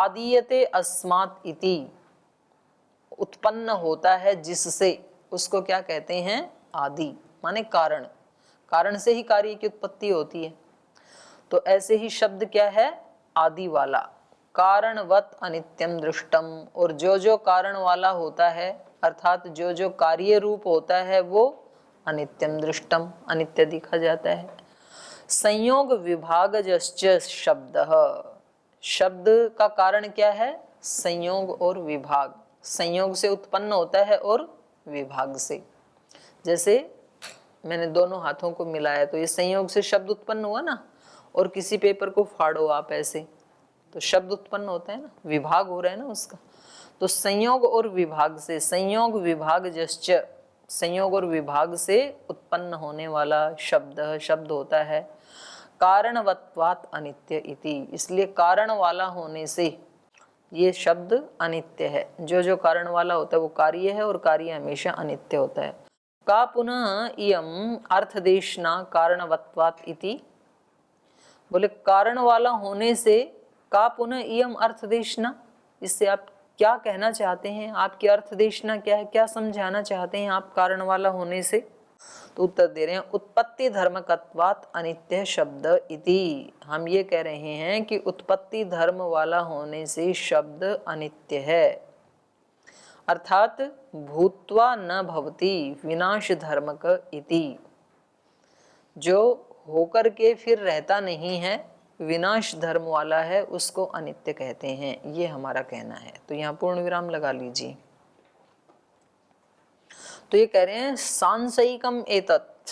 आदीयते अस्मात् इति, उत्पन्न होता है जिससे, उसको क्या कहते हैं? आदि, माने कारण। कारण से ही कार्य की उत्पत्ति होती है। तो ऐसे ही शब्द क्या है? आदि वाला। कारणवत अनित्यम दृष्टम, और जो जो कारण वाला होता है अर्थात जो जो कार्य रूप होता है वो अनित्यम दृष्टम, अनित्य दिखा जाता है। संयोग विभागजश्च शब्द, शब्द का कारण क्या है? संयोग और विभाग। संयोग से उत्पन्न होता है और विभाग से। जैसे मैंने दोनों हाथों को मिलाया तो ये संयोग से शब्द उत्पन्न हुआ ना, और किसी पेपर को फाड़ो आप ऐसे तो शब्द उत्पन्न होता है ना, विभाग हो रहा है ना उसका। तो संयोग और विभाग से, संयोग विभाग जश्च, संयोग और विभाग से उत्पन्न होने वाला शब्द शब्द होता है कारणवत्वात् अनित्य इति, इसलिए कारण वाला होने से ये शब्द अनित्य है। जो जो कारण वाला होता है वो कार्य है और कार्य हमेशा अनित्य होता है। का पुनः इयम अर्थदेशना कारणवत्वात् इति, बोले कारण वाला होने से का पुनः इयम अर्थदेशना, इससे आप क्या कहना चाहते हैं? आपकी अर्थदेशना क्या है? क्या समझाना चाहते हैं आप कारण वाला होने से? तो उत्तर दे रहे हैं उत्पत्ति धर्मकत्वात् अनित्य शब्द इति, हम ये कह रहे हैं कि उत्पत्ति धर्म वाला होने से शब्द अनित्य है, अर्थात भूत्वा न भवति विनाश धर्मक इति, जो होकर के फिर रहता नहीं है, विनाश धर्म वाला है, उसको अनित्य कहते हैं, ये हमारा कहना है। तो यहाँ पूर्ण विराम लगा लीजिए। तो ये कह रहे हैं सांशयिकम एतत्,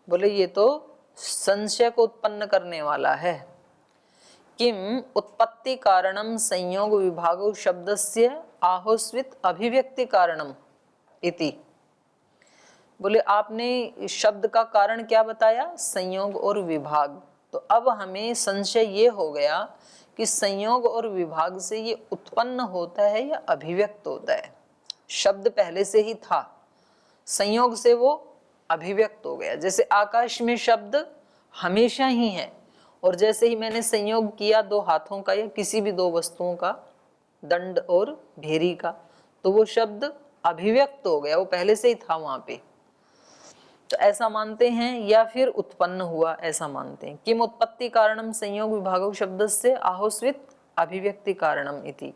बोले ये तो संशय को उत्पन्न करने वाला है। किम उत्पत्ति कारणम संयोग विभागो शब्दस्य आहोस्वित अभिव्यक्ति कारणम इति, बोले आपने शब्द का कारण क्या बताया? संयोग और विभाग। तो अब हमें संशय ये हो गया कि संयोग और विभाग से ये उत्पन्न होता है या अभिव्यक्त होता है। शब्द पहले से ही था, संयोग से वो अभिव्यक्त हो गया। जैसे आकाश में शब्द हमेशा ही है, और जैसे ही मैंने संयोग किया दो हाथों का या किसी भी दो वस्तुओं का, दंड और भेरी का, तो वो शब्द अभिव्यक्त हो गया, वो पहले से ही था वहां पे। तो ऐसा मानते हैं, या फिर उत्पन्न हुआ ऐसा मानते हैं। किम उत्पत्ति कारणम संयोग विभागो शब्दस्य आहोस्वित अभिव्यक्ति कारणम इति,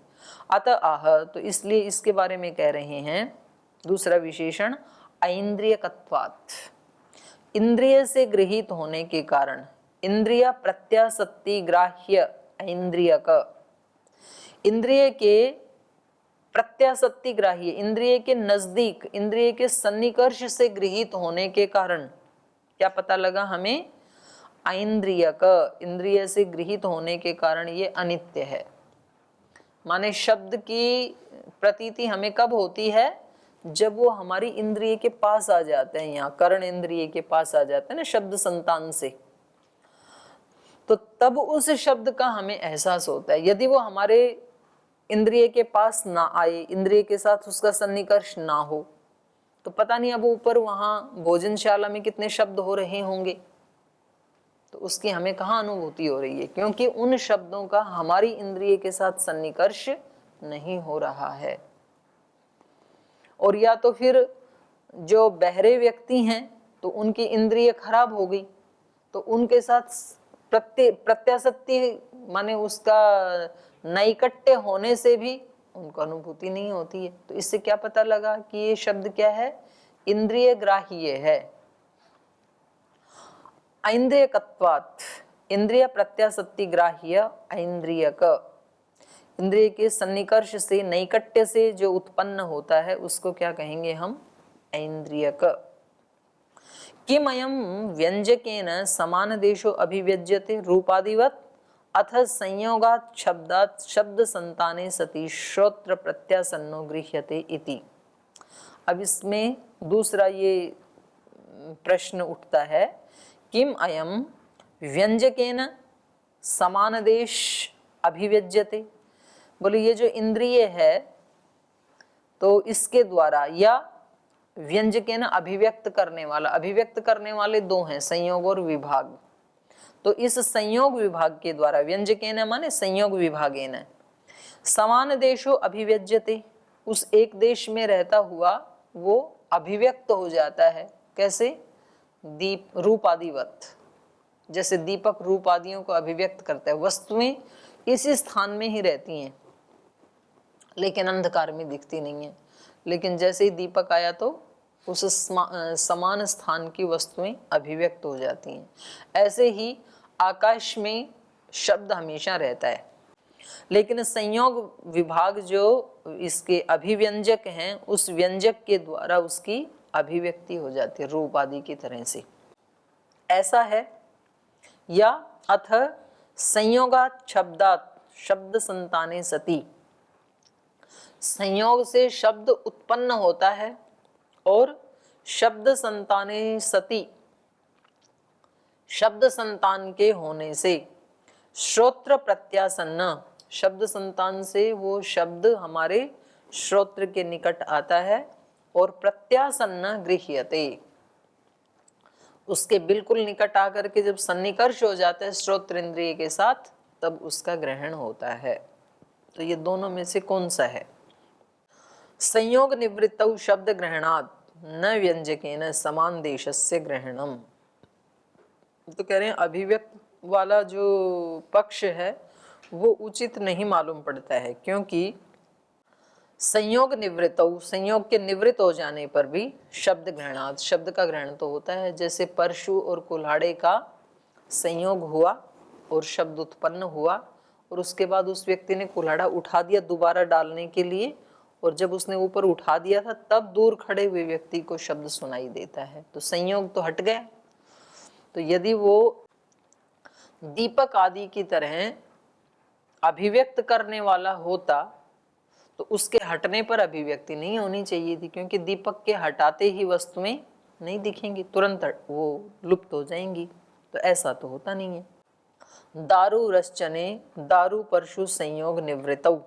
अतः आह, तो इसलिए इसके बारे में कह रहे हैं दूसरा विशेषण ऐन्द्रियकत्वात्, इंद्रिय से गृहीत होने के कारण। इंद्रिय प्रत्यासत्ति ग्राह्य ऐन्द्रियक, इंद्रिय के प्रत्यासत्ति ग्राह्य, इंद्रिय के नजदीक, इंद्रिय के सन्निकर्ष से गृहीत होने के कारण क्या पता लगा हमें? ऐन्द्रियक, इंद्रिय से गृहीत होने के कारण ये अनित्य है। माने शब्द की प्रतीति हमें कब होती है? जब वो हमारी इंद्रिय के पास आ जाते हैं, यहाँ कर्ण इंद्रिय के पास आ जाते हैं ना शब्द संतान से, तो तब उस शब्द का हमें एहसास होता है। यदि वो हमारे इंद्रिय के पास ना आए, इंद्रिय के साथ उसका सन्निकर्ष ना हो, तो पता नहीं अब ऊपर वहां भोजनशाला में कितने शब्द हो रहे होंगे, तो उसकी हमें कहाँ अनुभूति हो रही है? क्योंकि उन शब्दों का हमारी इंद्रिय के साथ सन्निकर्ष नहीं हो रहा है। और या तो फिर जो बहरे व्यक्ति हैं तो उनकी इंद्रिय खराब हो गई, तो उनके साथ प्रत्यासत्ति माने उसका नैकट्य होने से भी उनको अनुभूति नहीं होती है। तो इससे क्या पता लगा कि ये शब्द क्या है? इंद्रिय ग्राह्य है। ऐन्द्रियकत्वात्, इंद्रिय प्रत्यासत्ति ग्राह्य ऐन्द्रियक, इंद्रिय के सन्निकर्ष से, नैकट्य से जो उत्पन्न होता है उसको क्या कहेंगे हम? ऐन्द्रियक। किमयं व्यंजकेन समान देशो अभिव्यज्यते रूपादिवत् अथ संयोगात् शब्दात् शब्द संताने सति श्रोत्र प्रत्यासन्नो गृह्यते इति। अब इसमें दूसरा ये प्रश्न उठता है, किम अयम व्यंजकेन समान देश अभिव्यज्यते, बोले ये जो इंद्रिय है तो इसके द्वारा, या व्यंजकेन अभिव्यक्त करने वाला, अभिव्यक्त करने वाले दो हैं, संयोग और विभाग। तो इस संयोग विभाग के द्वारा, व्यंजकेन माने संयोग विभागेन, समान देशो अभिव्यज्यते, उस एक देश में रहता हुआ वो अभिव्यक्त हो जाता है। कैसे? दीप रूपादिवत, जैसे दीपक रूप आदियों को अभिव्यक्त करता है। वस्तुएं इसी स्थान में ही रहती हैं लेकिन अंधकार में दिखती नहीं है, लेकिन जैसे ही दीपक आया तो उस समान स्थान की वस्तुएं अभिव्यक्त हो जाती हैं। ऐसे ही आकाश में शब्द हमेशा रहता है, लेकिन संयोग विभाग जो इसके अभिव्यंजक हैं, उस व्यंजक के द्वारा उसकी अभिव्यक्ति हो जाती है रूप आदि की तरह से। ऐसा है। या अथ संयोगात शब्दात शब्द संताने सती, संयोग से शब्द उत्पन्न होता है और शब्द संताने सती, शब्द संतान के होने से, श्रोत्र प्रत्यासन्न, शब्द संतान से वो शब्द हमारे श्रोत्र के निकट आता है, और प्रत्यासन्न गृह्यते, उसके बिल्कुल निकट आकर के जब सन्निकर्ष हो जाता है श्रोत्र इंद्रिय के साथ, तब उसका ग्रहण होता है। तो ये दोनों में से कौन सा है? संयोग निवृत्तौ शब्द ग्रहणात् न व्यंजकेन समान देशस्य ग्रहणम। तो कह रहे हैं अभिव्यक्त वाला जो पक्ष है वो उचित नहीं मालूम पड़ता है, क्योंकि संयोग निवृत्तौ, संयोग के निवृत्त हो जाने पर भी शब्द ग्रहणात्, शब्द का ग्रहण तो होता है। जैसे परशु और कुल्हाड़े का संयोग हुआ और शब्द उत्पन्न हुआ, और उसके बाद उस व्यक्ति ने कुल्हाड़ा उठा दिया दोबारा डालने के लिए, और जब उसने ऊपर उठा दिया था तब दूर खड़े हुए व्यक्ति को शब्द सुनाई देता है, तो संयोग तो हट गया। तो यदि वो दीपक आदि की तरह अभिव्यक्त करने वाला होता तो उसके हटने पर अभिव्यक्ति नहीं होनी चाहिए थी, क्योंकि दीपक के हटाते ही वस्तुएं नहीं दिखेंगी, तुरंत वो लुप्त हो जाएंगी। तो ऐसा तो होता नहीं है। दारू रसचने दारू परशु संयोग निवृत्तौ,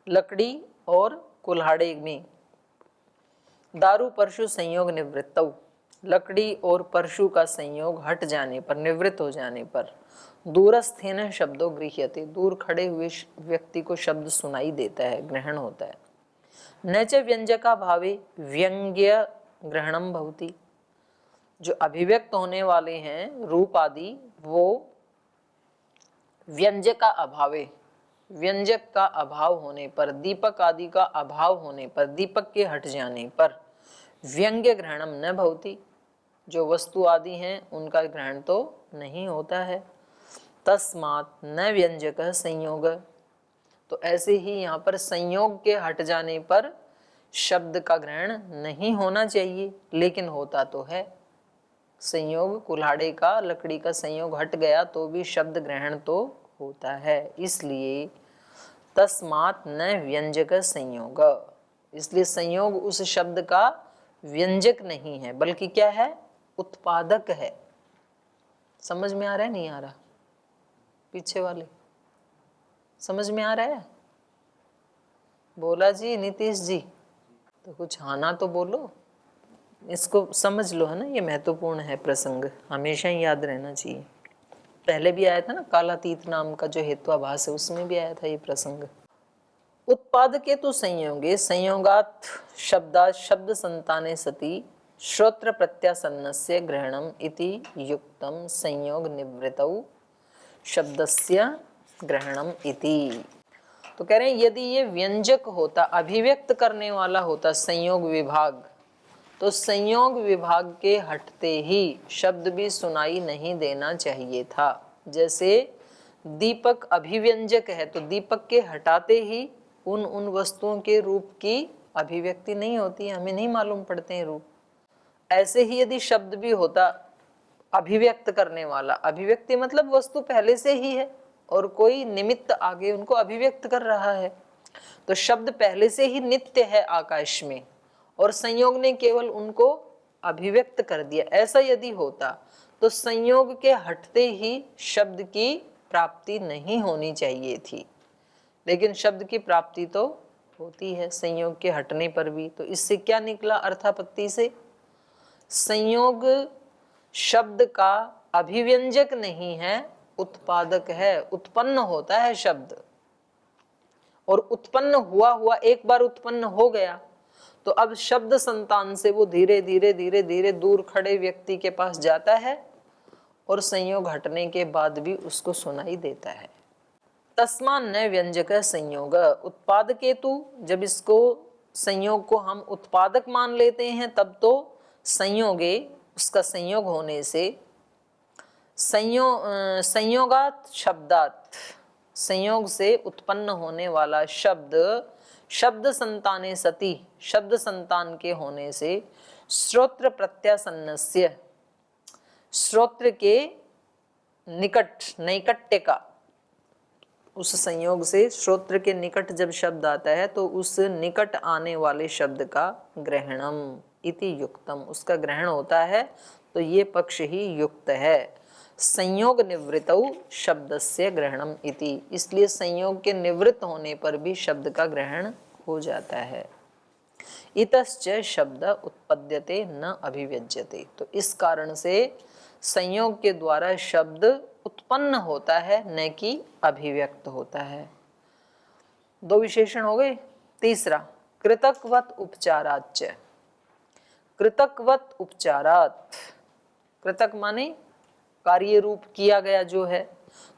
लकड़ी और कुल्हाड़े में दारू परशु संयोग निवृत्तौ, लकड़ी और परशु का संयोग हट जाने पर, निवृत्त हो जाने पर, दूरस्थेन शब्दों गृह्यते, दूर खड़े हुए व्यक्ति को शब्द सुनाई देता है, ग्रहण होता है। न च व्यंजका भावे व्यंग्य ग्रहणम भवति, जो अभिव्यक्त होने वाले हैं रूप आदि, वो व्यंजक का अभावे, व्यंजक का अभाव होने पर, दीपक आदि का अभाव होने पर, दीपक के हट जाने पर व्यंग्य ग्रहणम न भवति, जो वस्तु आदि हैं उनका ग्रहण तो नहीं होता है। तस्मात् न व्यंजक संयोग, तो ऐसे ही यहाँ पर संयोग के हट जाने पर शब्द का ग्रहण नहीं होना चाहिए, लेकिन होता तो है। संयोग कुल्हाड़े का, लकड़ी का संयोग हट गया तो भी शब्द ग्रहण तो होता है। इसलिए तस्मात् न व्यंजक संयोग, इसलिए संयोग उस शब्द का व्यंजक नहीं है, बल्कि क्या है? उत्पादक है। समझ में आ रहा है? नहीं आ रहा? पीछे वाले समझ में आ रहा है? बोला जी नीतीश जी, तो कुछ आना तो बोलो, इसको समझ लो, है ना, ये महत्वपूर्ण है प्रसंग, हमेशा ही याद रहना चाहिए। पहले भी आया था ना कालातीत नाम का जो हेत्वाभास है, उसमें भी आया था ये प्रसंग। उत्पादके तो संयोगे संयोगात शब्दात शब्द संताने सति श्रोत्र प्रत्यासन्नस्य ग्रहणम इति युक्तम संयोग निवृत्तौ शब्दस्य ग्रहणम इति। तो कह रहे हैं यदि ये व्यंजक होता, अभिव्यक्त करने वाला होता संयोग विभाग, तो संयोग विभाग के हटते ही शब्द भी सुनाई नहीं देना चाहिए था। जैसे दीपक अभिव्यंजक है, तो दीपक के हटाते ही उन वस्तुओं के रूप की अभिव्यक्ति नहीं होती है, हमें नहीं मालूम पड़ते हैं रूप। ऐसे ही यदि शब्द भी होता अभिव्यक्त करने वाला, अभिव्यक्ति मतलब वस्तु पहले से ही है और कोई निमित्त आगे उनको अभिव्यक्त कर रहा है, तो शब्द पहले से ही नित्य है आकाश में और संयोग ने केवल उनको अभिव्यक्त कर दिया। ऐसा यदि होता तो संयोग के हटते ही शब्द की प्राप्ति नहीं होनी चाहिए थी, लेकिन शब्द की प्राप्ति तो होती है संयोग के हटने पर भी। तो इससे क्या निकला अर्थापत्ति से? संयोग शब्द का अभिव्यंजक नहीं है, उत्पादक है। उत्पन्न होता है शब्द, और उत्पन्न हुआ हुआ एक बार उत्पन्न हो गया तो अब शब्द संतान से वो धीरे धीरे धीरे धीरे दूर खड़े व्यक्ति के पास जाता है और संयोग हटने के बाद भी उसको सुनाई देता है। तस्मान न व्यंजक संयोग उत्पादक हेतु, जब इसको संयोग को हम उत्पादक मान लेते हैं तब तो संयोगे, उसका संयोग होने से, संयोगात शब्दात, संयोग से उत्पन्न होने वाला शब्द, शब्द संताने सति, शब्द संतान के होने से, श्रोत्र प्रत्यासन्नस्य, श्रोत्र के निकट, नैकट्य का, उस संयोग से श्रोत्र के निकट जब शब्द आता है तो उस निकट आने वाले शब्द का ग्रहणम इति युक्तम, उसका ग्रहण होता है, तो ये पक्ष ही युक्त है। संयोग निवृत्तौ शब्दस्य ग्रहणम इति, इसलिए संयोग के निवृत्त होने पर भी शब्द का ग्रहण हो जाता है। इतश्च शब्द उत्पद्यते न अभिव्यज्यते, तो इस कारण से संयोग के द्वारा शब्द उत्पन्न होता है, न कि अभिव्यक्त होता है। दो विशेषण हो गए। तीसरा, कृतकवत उपचाराच्च, कृतकवत उपचारात, कृतक माने कार्य रूप किया गया जो है,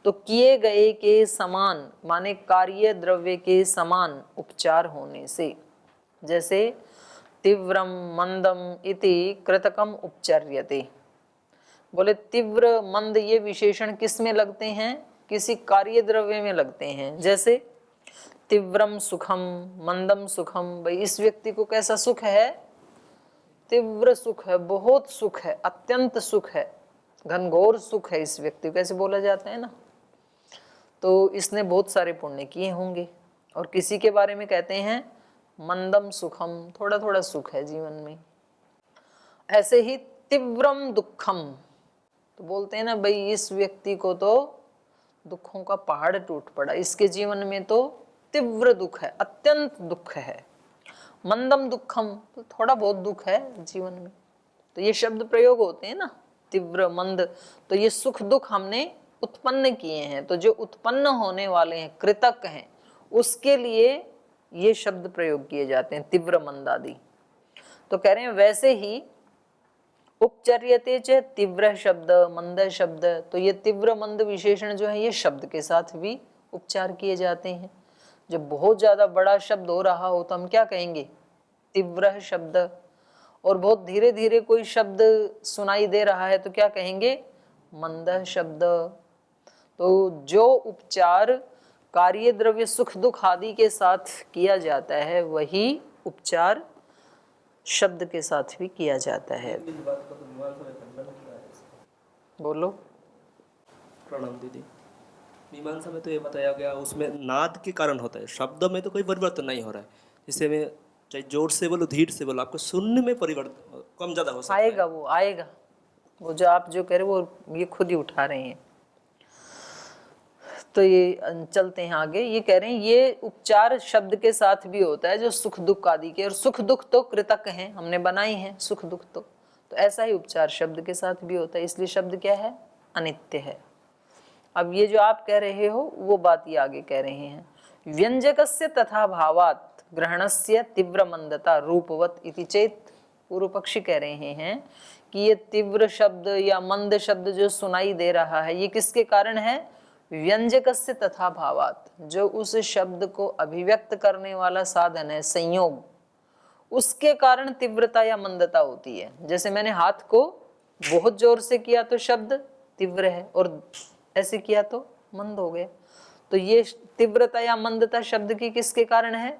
तो किए गए के समान माने कार्य द्रव्य के समान उपचार होने से, जैसे तीव्रम मंदम इति कृतकम उपचर्यते, बोले तीव्र मंद ये विशेषण किस में लगते हैं? किसी कार्य द्रव्य में लगते हैं। जैसे तीव्रम सुखम, मंदम सुखम, भाई इस व्यक्ति को कैसा सुख है? तीव्र सुख है, बहुत सुख है, अत्यंत सुख है, घनघोर सुख है इस व्यक्ति को, ऐसे बोला जाता है ना। तो इसने बहुत सारे पुण्य किए होंगे। और किसी के बारे में कहते हैं मंदम सुखम, थोड़ा थोड़ा सुख है जीवन में। ऐसे ही तीव्रम दुखम, तो बोलते हैं ना भाई इस व्यक्ति को तो दुखों का पहाड़ टूट पड़ा, इसके जीवन में तो तीव्र दुख है, अत्यंत दुख है। मंदम दुखम, तो थोड़ा बहुत दुख है जीवन में। तो ये शब्द प्रयोग होते हैं ना, तीव्र मंद, तो ये सुख दुख हमने उत्पन्न किए हैं। तो जो उत्पन्न होने वाले हैं, कृतक हैं, उसके लिए ये शब्द प्रयोग किए जाते हैं, तीव्र मंद आदि। तो कह रहे हैं वैसे ही उपचर्यते च तीव्र शब्द मंद शब्द, तो ये तीव्र मंद विशेषण जो है ये शब्द के साथ भी उपचार किए जाते हैं। जब बहुत ज्यादा बड़ा शब्द हो रहा हो तो हम क्या कहेंगे? तीव्र शब्द। और बहुत धीरे धीरे कोई शब्द सुनाई दे रहा है तो क्या कहेंगे? मंद शब्द। तो जो उपचार कार्य द्रव्य सुख दुख आदि के साथ किया जाता है वही उपचार शब्द के साथ भी किया जाता है। बोलो। प्रणाम दीदी। मीमांसा में तो ये बताया गया उसमें नाद के कारण होता है, शब्द में तो कोई परिवर्तन नहीं हो रहा है। जिससे मैं चाहे जोर से बोलो धीरे से बोलो, आपको सुनने में परिवर्तन कम ज्यादा हो सकता है। आएगा, वो आएगा, वो जो आप जो कह रहे हो वो ये खुद ही उठा रहे हैं। तो ये चलते हैं आगे। ये कह रहे हैं ये उपचार शब्द के साथ भी होता है जो सुख दुख आदि के, और सुख दुख तो कृतक हैं, हमने बनाई हैं सुख दुख तो ऐसा ही उपचार शब्द के साथ भी होता है। इसलिए शब्द क्या है? अनित्य है। अब ये जो आप कह रहे हो वो बात ये आगे कह रहे हैं। व्यंजकस्य तथा भावात् ग्रहणस्य तीव्र मंदता रूपवत इति चेत, पूर्व पक्षी कह रहे हैं कि ये तीव्र शब्द या मंद शब्द जो सुनाई दे रहा है ये किसके कारण है? व्यंजकस्य तथा भावात्, जो उस शब्द को अभिव्यक्त करने वाला साधन है संयोग, उसके कारण तीव्रता या मंदता होती है। जैसे मैंने हाथ को बहुत जोर से किया तो शब्द तीव्र है, और ऐसे किया तो मंद हो गया। तो ये तीव्रता या मंदता शब्द की किसके कारण है?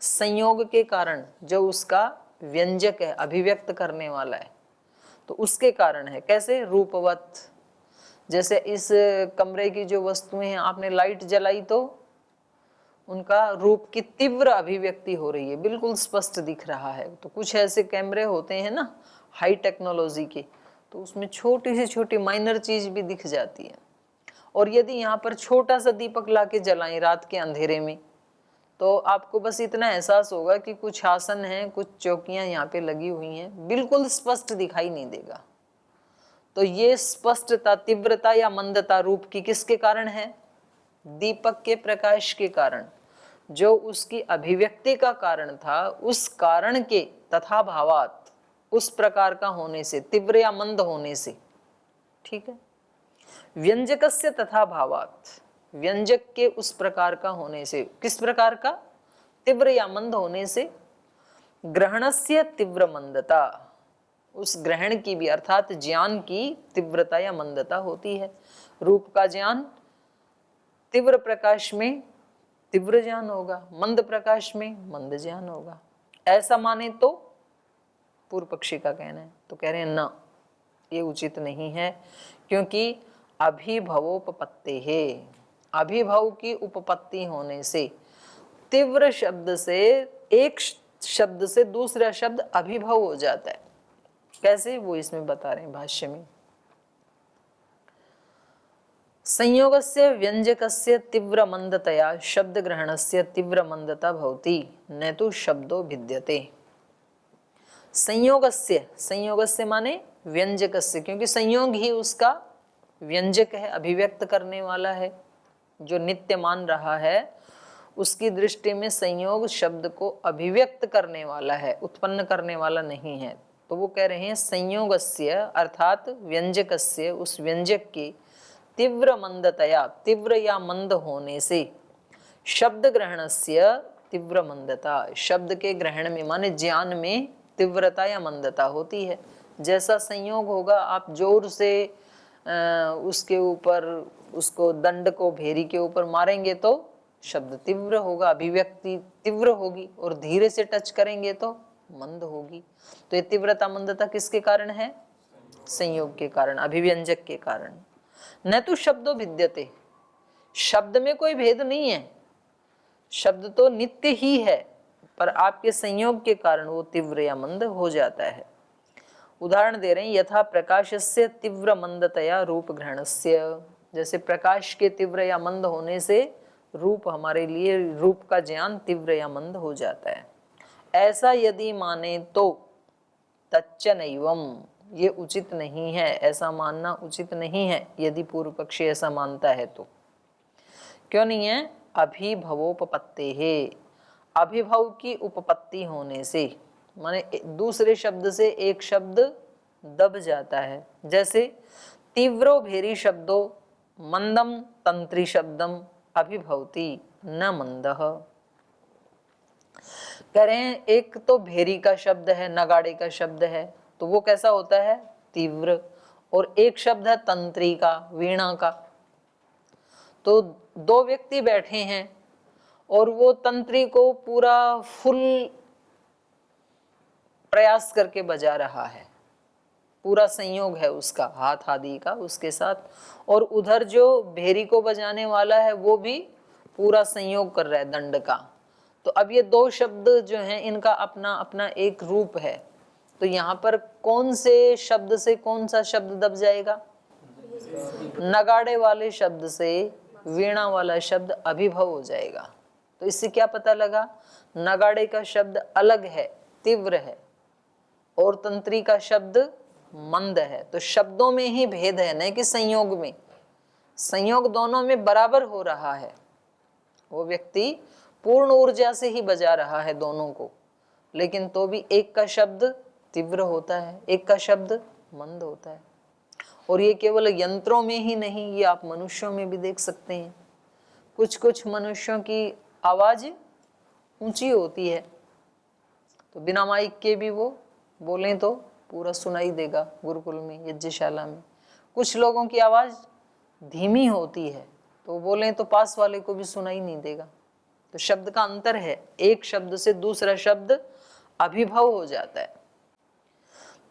संयोग के कारण, जो उसका व्यंजक है, अभिव्यक्त करने वाला है, तो उसके कारण है। कैसे? रूपवत, जैसे इस कमरे की जो वस्तुएं हैं, आपने लाइट जलाई तो उनका रूप की तीव्र अभिव्यक्ति हो रही है, बिल्कुल स्पष्ट दिख रहा है। तो कुछ ऐसे कैमरे होते हैं ना हाई टेक्नोलॉजी के, तो उसमें छोटी से छोटी माइनर चीज भी दिख जाती है। और यदि यहाँ पर छोटा सा दीपक लाके जलाएं रात के अंधेरे में, तो आपको बस इतना एहसास होगा कि कुछ आसन हैं, कुछ चौकियां यहाँ पे लगी हुई हैं, बिल्कुल स्पष्ट दिखाई नहीं देगा। तो ये स्पष्टता, तीव्रता या मंदता रूप की किसके कारण है? दीपक के प्रकाश के कारण। जो उसकी अभिव्यक्ति का कारण था, उस कारण के तथा भावात, उस प्रकार का होने से, तीव्र या मंद होने से। ठीक है। व्यंजकस्य तथा भावात, व्यंजक के उस प्रकार का होने से, किस प्रकार का? तीव्र या मंद होने से। ग्रहणस्य तीव्र मंदता, उस ग्रहण की भी अर्थात ज्ञान की तीव्रता या मंदता होती है। रूप का ज्ञान तीव्र प्रकाश में तीव्र ज्ञान होगा, मंद प्रकाश में मंद ज्ञान होगा। ऐसा माने तो पूर्व पक्षी का कहना है। तो कह रहे हैं ना, ये उचित नहीं है, क्योंकि अभिभवोपपत्ति है, अभिभव की उपपत्ति होने से तीव्र शब्द से, एक शब्द से दूसरा शब्द अभिभव हो जाता है। कैसे? वो इसमें बता रहे हैं भाष्य में। संयोगस्य व्यंजकस्य तीव्र मंदतया शब्द ग्रहणस्य तीव्र मंदता भवति, न तो शब्दो भिद्यते। संयोगस्य, संयोगस्य माने व्यंजकस्य, क्योंकि संयोग ही उसका व्यंजक है, अभिव्यक्त करने वाला है। जो नित्य मान रहा है उसकी दृष्टि में संयोग शब्द को अभिव्यक्त करने वाला है, उत्पन्न करने वाला नहीं है। तो वो कह रहे हैं संयोगस्य अर्थात व्यंजकस्य, उस व्यंजक की तीव्र मंदतया, तीव्र या मंद होने से, शब्द ग्रहणस्य तीव्र मंदता, शब्द के ग्रहण में माने ज्ञान में तीव्रता या मंदता होती है। जैसा संयोग होगा, आप जोर से उसके ऊपर, उसको दंड को भेरी के ऊपर मारेंगे तो शब्द तीव्र होगा, अभिव्यक्ति तीव्र होगी, और धीरे से टच करेंगे तो मंद होगी। तो ये तीव्रता मंदता किसके कारण है? संयोग के कारण, अभिव्यंजक के कारण। न तो शब्दों भिद्यते, शब्द में कोई भेद नहीं है, शब्द तो नित्य ही है, पर आपके संयोग के कारण वो तीव्र या मंद हो जाता है। उदाहरण दे रहे हैं, यथा प्रकाशस्य तीव्र मंदतया रूप ग्रहणस्य, जैसे प्रकाश के तीव्र या मंद होने से रूप, हमारे लिए रूप का ज्ञान तीव्र या मंद हो जाता है। ऐसा यदि माने तो तच्च नैवम, ये उचित नहीं है, ऐसा मानना उचित नहीं है। यदि पूर्व पक्षी ऐसा मानता है तो क्यों नहीं है? अभिभवोपपत्ति है, अभिभव की उपपत्ति होने से, माने दूसरे शब्द से एक शब्द दब जाता है। जैसे तीव्रो भेरी शब्दो मंदम तंत्री शब्दम अभिभवती न मंदः। कह रहे हैं एक तो भेरी का शब्द है, नगाड़े का शब्द है, तो वो कैसा होता है? तीव्र। और एक शब्द है तंत्री का, वीणा का। तो दो व्यक्ति बैठे हैं और वो तंत्री को पूरा फुल प्रयास करके बजा रहा है, पूरा संयोग है उसका, हाथ आदि का उसके साथ, और उधर जो भेरी को बजाने वाला है वो भी पूरा संयोग कर रहा है दंड का। तो अब ये दो शब्द जो हैं, इनका अपना अपना एक रूप है। तो यहाँ पर कौन से शब्द से कौन सा शब्द दब जाएगा? नगाड़े वाले शब्द से वीणा वाला शब्द अभिभव हो जाएगा। तो इससे क्या पता लगा? नगाड़े का शब्द अलग है, तीव्र है, और तंत्री का शब्द मंद है। तो शब्दों में ही भेद है, न कि संयोग में। संयोग दोनों में बराबर हो रहा है, वो व्यक्ति पूर्ण ऊर्जा से ही बजा रहा है दोनों को, लेकिन तो भी एक का शब्द तीव्र होता है, एक का शब्द मंद होता है। और ये केवल यंत्रों में ही नहीं, ये आप मनुष्यों में भी देख सकते हैं। कुछ कुछ मनुष्यों की आवाज ऊंची होती है, तो बिना माइक के भी वो बोलें तो पूरा सुनाई देगा गुरुकुल में, यज्ञशाला में। कुछ लोगों की आवाज धीमी होती है, तो बोलें तो पास वाले को भी सुनाई नहीं देगा। तो शब्द का अंतर है, एक शब्द से दूसरा शब्द अभिभव हो जाता है।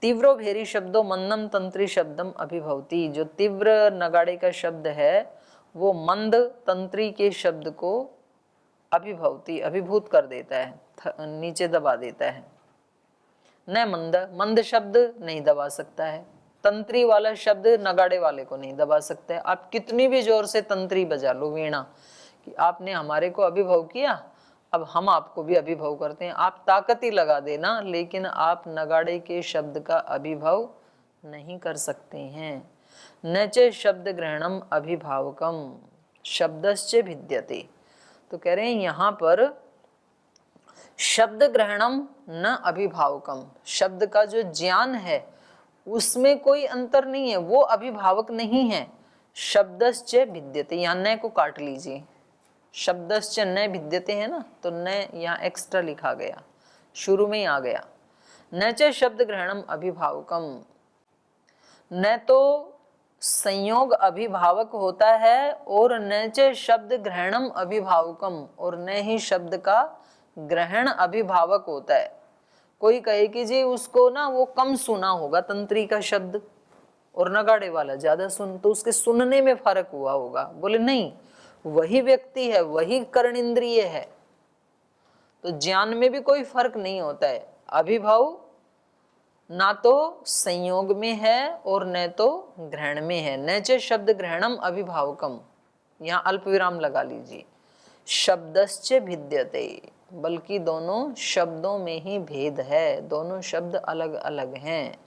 तीव्रो भेरी शब्दों मंदम तंत्री शब्दम अभिभवती, जो तीव्र नगाड़े का शब्द है वो मंद तंत्री के शब्द को अभिभवती, अभिभूत कर देता है, नीचे दबा देता है। न मंद, मंद शब्द नहीं दबा सकता है, तंत्री वाला शब्द नगाड़े वाले को नहीं दबा सकता है। आप कितनी भी जोर से तंत्री बजा लो, वीणा, कि आपने हमारे को अभिभव किया, अब हम आपको भी अभिभव करते हैं, आप ताकत ही लगा देना, लेकिन आप नगाड़े के शब्द का अभिभव नहीं कर सकते हैं। न च शब्द ग्रहणम अभिभावकम शब्दश्च भिद्यते। तो कह रहे हैं यहाँ पर शब्द ग्रहणम न अभिभावकम, शब्द का जो ज्ञान है उसमें कोई अंतर नहीं है, वो अभिभावक नहीं है। शब्दश्च भिद्यते, यहाँ न को काट लीजिए, शब्दश्च न भिद्यते है ना, तो न यहाँ एक्स्ट्रा लिखा गया, शुरू में ही आ गया। न च शब्द ग्रहणम अभिभावकम, न तो संयोग अभिभावक होता है और न च शब्द ग्रहणम अभिभावकम, और न ही शब्द का ग्रहण अभिभावक होता है। कोई कहे कि जी उसको ना वो कम सुना होगा तंत्री का शब्द और नगाड़े वाला ज्यादा सुन, तो उसके सुनने में फर्क हुआ होगा। बोले नहीं, वही व्यक्ति है, वही कर्ण इंद्रिय है, तो ज्ञान में भी कोई फर्क नहीं होता है। अभिभाव ना तो संयोग में है और न तो ग्रहण में है। न च शब्द ग्रहणम अभिभावकम, यहाँ अल्प विराम लगा लीजिए। शब्दश्च भिद्यते, बल्कि दोनों शब्दों में ही भेद है, दोनों शब्द अलग अलग हैं।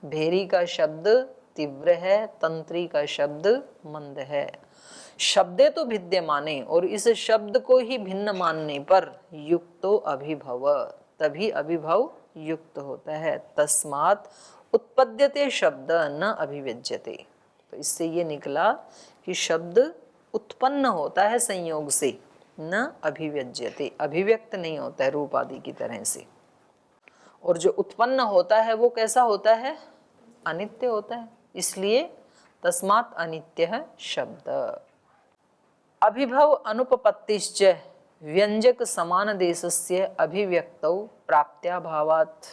भेरी का शब्द तीव्र है, तंत्री का शब्द मंद है। शब्दे तो भिद्यमाने, और इस शब्द को ही भिन्न मानने पर युक्तो अभिभव, तभी अभिभव युक्त होता है। तस्मात् उत्पद्यते शब्द न अभिव्यज्यते। तो इससे ये निकला कि शब्द उत्पन्न होता है संयोग से, न अभिव्यज्यते, अभिव्यक्त नहीं होता है रूप आदि की तरह से। और जो उत्पन्न होता है वो कैसा होता है? अनित्य होता है, इसलिए तस्मात् अनित्य है शब्द। अभिभव अनुपपत्तिश्च व्यंजक समान देशस्य अभिव्यक्तौ प्राप्त्याभावात्।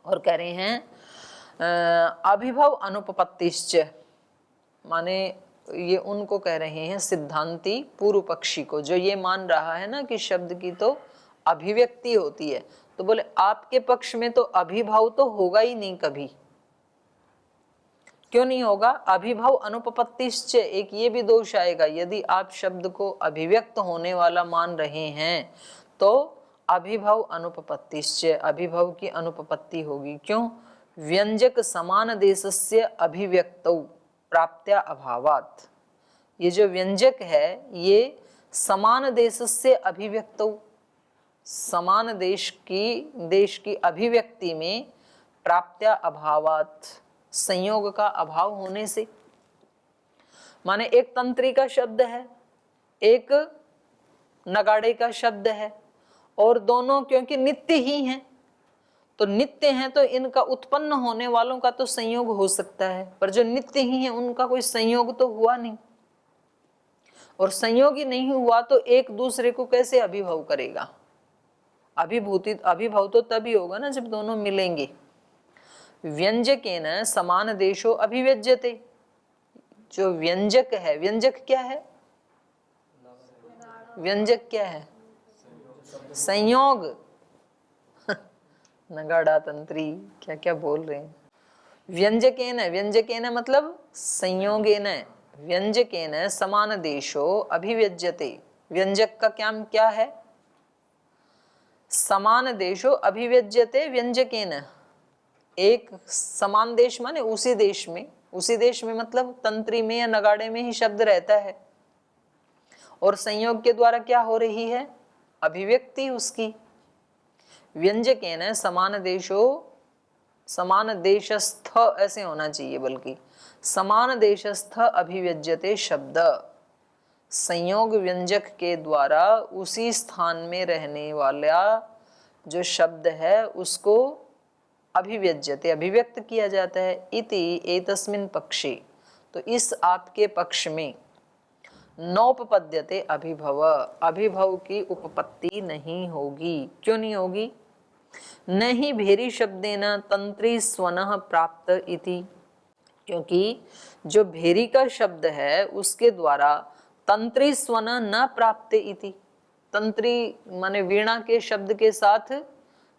और कह रहे हैं अभिभव अनुपपत्तिश्च, माने ये उनको कह रहे हैं सिद्धांती पूर्व पक्षी को, जो ये मान रहा है ना कि शब्द की तो अभिव्यक्ति होती है। तो बोले आपके पक्ष में तो अभिभाव तो होगा ही नहीं कभी। क्यों नहीं होगा? अभिभाव अनुपपत्तिश्च, एक ये भी दोष आएगा। यदि आप शब्द को अभिव्यक्त होने वाला मान रहे हैं तो अभिभाव अनुपपत्तिश्च, अभिभाव की अनुपपत्ति होगी। क्यों? व्यंजक समान देशस्य अभिव्यक्तौ प्राप्त्या अभावात्। ये जो व्यंजक है ये समान देशस्य अभिव्यक्तौ, समान देश की अभिव्यक्ति में प्राप्त्या अभावात्, संयोग का अभाव होने से। माने एक तंत्री का शब्द है, एक नगाड़े का शब्द है, और दोनों क्योंकि नित्य ही हैं, तो नित्य हैं तो इनका उत्पन्न होने वालों का तो संयोग हो सकता है, पर जो नित्य ही हैं उनका कोई संयोग तो हुआ नहीं। और संयोग ही नहीं हुआ तो एक दूसरे को कैसे अभिभव करेगा? अभिभव तो तभी होगा ना जब दोनों मिलेंगे। व्यंजकेन समान देशो अभिव्यज्यते। जो व्यंजक है, व्यंजक क्या है? व्यंजक क्या है? संयोग। नगाड़ा तंत्री क्या क्या बोल रहे हैं। व्यंजकेन, व्यंजकेन मतलब संयोगेन, व्यंजकेन समान देशो अभिव्यज्यते। व्यंजक का क्या है? समान देशो अभिव्यज्यते व्यंजकेन। एक समान देश माने उसी देश में, उसी देश में मतलब तंत्री में या नगाड़े में ही शब्द रहता है, और संयोग के द्वारा क्या हो रही है? अभिव्यक्ति उसकी। व्यंजकेन समान देशो, समान देशस्थ ऐसे होना चाहिए, बल्कि समान देशस्थ अभिव्यज्यते शब्द। संयोग व्यंजक के द्वारा उसी स्थान में रहने वाला जो शब्द है उसको अभिव्यज्यते, अभिव्यक्त किया जाता है। इति एतस्मिन् पक्षे, तो इस आपके पक्ष में नौपपद्यते अभिभव, अभिभव की उपपत्ति नहीं होगी। क्यों नहीं होगी? नहीं भेरी शब्देन तंत्री स्वनः प्राप्त इति, क्योंकि जो भेरी का शब्द है उसके द्वारा तंत्री स्वन न प्राप्त इति, तंत्री माने वीणा के शब्द के साथ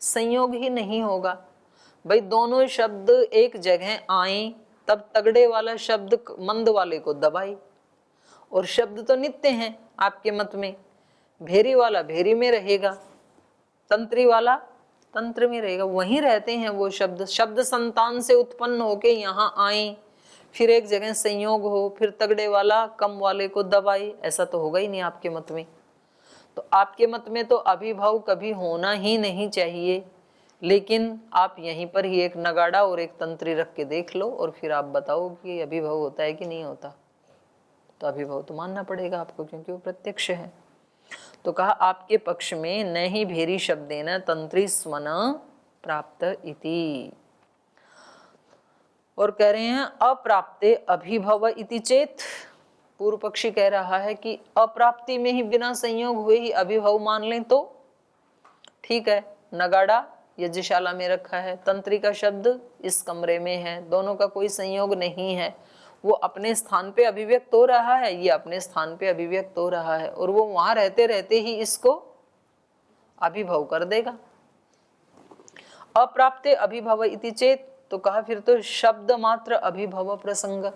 संयोग ही नहीं होगा। भाई दोनों शब्द एक जगह आए तब तगड़े वाला शब्द मंद वाले को दबाए, और शब्द तो नित्य हैं आपके मत में। भेरी वाला भेरी में रहेगा, तंत्री वाला तंत्र में रहेगा, वहीं रहते हैं वो शब्द। शब्द संतान से उत्पन्न होके यहाँ आए, फिर एक जगह संयोग हो, फिर तगड़े वाला कम वाले को दबाए, ऐसा तो होगा ही नहीं आपके मत में। तो आपके मत में तो अभिभव कभी होना ही नहीं चाहिए, लेकिन आप यहीं पर ही एक नगाड़ा और एक तंत्री रख के देख लो और फिर आप बताओ कि अभिभव होता है कि नहीं होता। तो अभिभव तो मानना पड़ेगा आपको, क्योंकि वो प्रत्यक्ष है। तो कहा आपके पक्ष में न ही भेरी शब्देन तंत्री स्वन प्राप्त इति, और कह रहे हैं अप्राप्ते अभिभव इति चेत। पूर्व पक्षी कह रहा है कि अप्राप्ति में ही बिना संयोग हुए ही अभिभव मान लें तो ठीक है। नगाड़ा यज्ञशाला में रखा है, तंत्री का शब्द इस कमरे में है, दोनों का कोई संयोग नहीं है, वो अपने स्थान पे अभिव्यक्त हो रहा है, ये अपने स्थान पे अभिव्यक्त हो रहा है, और वो वहां रहते रहते ही इसको अभिभव कर देगा। अप्राप्ते अभिभव इति चेत, तो कहा फिर तो शब्द मात्र अभिभव प्रसंग,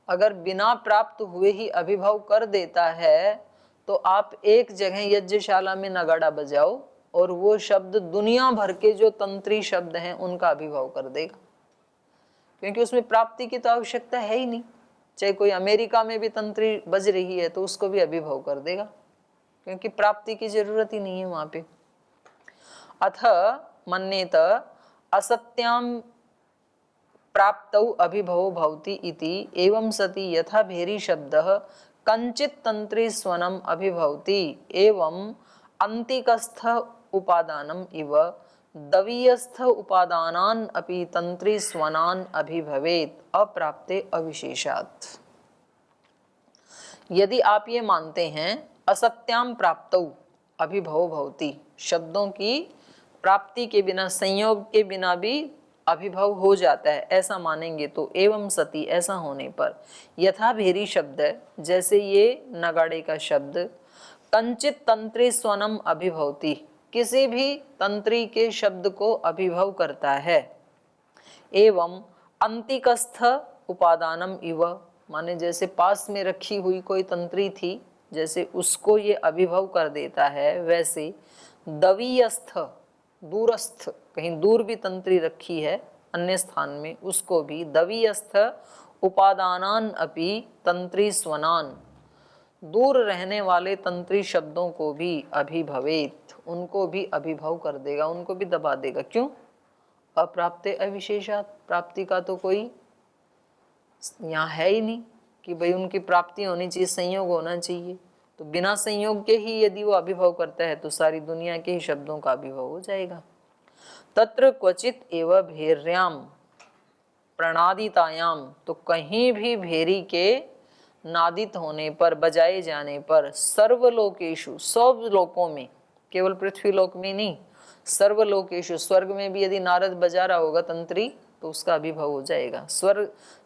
अगर बिना प्राप्त हुए ही अभिभव कर देता है तो आप एक जगह यज्ञशाला में नगाड़ा बजाओ और वो शब्द दुनिया भर के जो तंत्री शब्द हैं उनका अभिभव कर देगा, क्योंकि उसमें प्राप्ति की तो आवश्यकता है ही नहीं। चाहे कोई अमेरिका में भी तंत्री बज रही है तो उसको भी अभिभव कर देगा, क्योंकि प्राप्ति की जरूरत ही नहीं है वहां पे। अथ मन्येत असत्याम प्राप्तौ अभिभवो भवति इति एवं सति यथा भेरी शब्दः कंचित तंत्री स्वनम अभिभवति एवं अंतिकस्थ उपादानम इव दवीयस्थ उपादानान अपि तंत्री स्वनान अभिभवेत अप्राप्ते अविशेषात्। यदि आप ये मानते हैं असत्याम प्राप्तौ अभिभवो भवति, शब्दों की प्राप्ति के बिना, संयोग के बिना भी अभिभव हो जाता है, ऐसा मानेंगे तो एवं सती, ऐसा होने पर यथा भेरी शब्द, जैसे ये नगाड़े का शब्द, कंचित तंत्री स्वनम अभिभवती, किसी भी तंत्री के शब्द को अभिभव करता है, एवं अंतिकस्थ उपादानम इव, माने जैसे पास में रखी हुई कोई तंत्री थी, जैसे उसको ये अभिभव कर देता है, वैसे दवीयस्थ, दूरस्थ, कहीं दूर भी तंत्री रखी है अन्य स्थान में, उसको भी दवीयस्थ उपादानान अपि तंत्री स्वनान, दूर रहने वाले तंत्री शब्दों को भी अभिभवेत, उनको भी अभिभव कर देगा, उनको भी दबा देगा। क्यों? अप्राप्ते अविशेषात, प्राप्ति का तो कोई यहाँ है ही नहीं कि भाई उनकी प्राप्ति होनी चाहिए, संयोग होना चाहिए। तो बिना संयोग के ही यदि वो अभिभव करता है तो सारी दुनिया के ही शब्दों का अभिभव हो जाएगा। तत्र क्वचित एव भेर्याम प्रणादितायाम, तो कहीं भी भेरी के नादित होने पर, बजाए जाने पर, सर्वलोकेशु, सब लोकों में, केवल पृथ्वी लोक में नहीं, सर्वलोकेशु, स्वर्ग में भी यदि नारद बजा रहा होगा तंत्री तो उसका अभिभव हो जाएगा।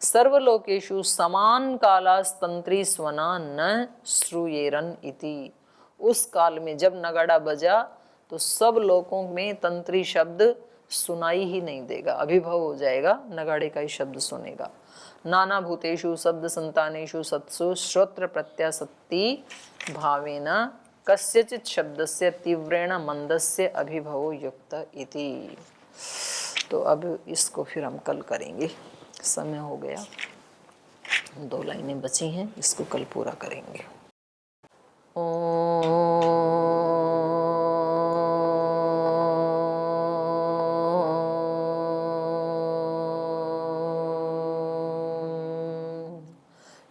सर्वलोकेशु समान कालास तंत्री स्वना न श्रूयेरन इति, उस काल में जब नगाड़ा बजा तो सब लोकों में तंत्री शब्द सुनाई ही नहीं देगा, अभिभव हो जाएगा, नगाड़े का ही शब्द सुनेगा। नाना भूतेषु शब्द संतानेषु सत्सु श्रोत्र प्रत्यासक्ति भावेन कस्यचित् शब्दस्य तीव्रेण मंदस्य अभिभवो युक्त इति। तो अब इसको फिर हम कल करेंगे, समय हो गया, 2 लाइनें बची हैं, इसको कल पूरा करेंगे।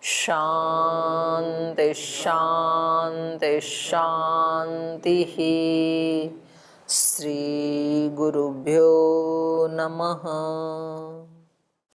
शांति शांति शांति। श्री गुरुभ्यो नमः।